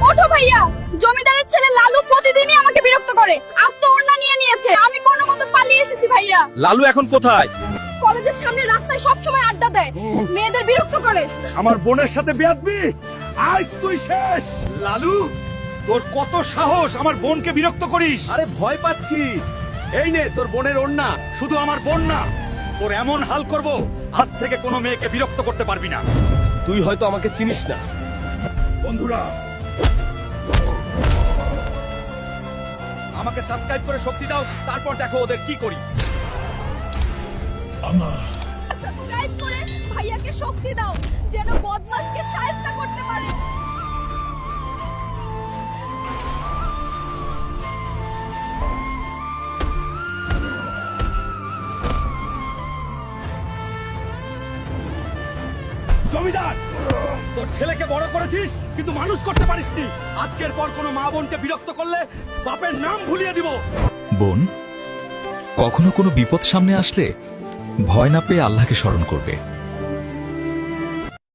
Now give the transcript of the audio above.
ওঠো ভাইয়া, জমিদারের ছেলে লালু প্রতিদিনই আমাকে বিরক্ত করে। আজ তো ওড়না নিয়ে নিয়েছে, আমি কোনো মতো পালিয়ে এসেছি ভাইয়া। লালু এখন কোথায়? কলেজের সামনে রাস্তায় সব সময় আড্ডা দেয়, মেয়েদের বিরক্ত করে। আমার বোনের সাথে বেয়াদবি, আজ তুই শেষ। লালু, তোর কত সাহস আমার বোনকে বিরক্ত করিস? আরে ভয় পাচ্ছি। এই নে তোর বোনের ওড়না। শুধু আমার বোন না, তোর এমন হাল করব আজ থেকে কোনো মেয়েকে বিরক্ত করতে পারবি না। তুই হয়তো আমাকে চিনিস না। বন্ধুরা, আমাকে সাবস্ক্রাইব করে শক্তি দাও, তারপর দেখো ওদের কি করি। সাবস্ক্রাইব করে ভাইয়াকে শক্তি দাও, যেন বদমাশকে শায়েস্তা করতে পারে। জমিদার, তোর ছেলেকে বড় করেছিস কিন্তু মানুষ করতে পারিসনি। আজকের পর কোনো মা বোনকে বিরক্ত করলে বাপের নাম ভুলিয়ে দিব। বোন, কখনো কোনো বিপদ সামনে আসলে ভয় না পেয়ে আল্লাহকে স্মরণ করবে।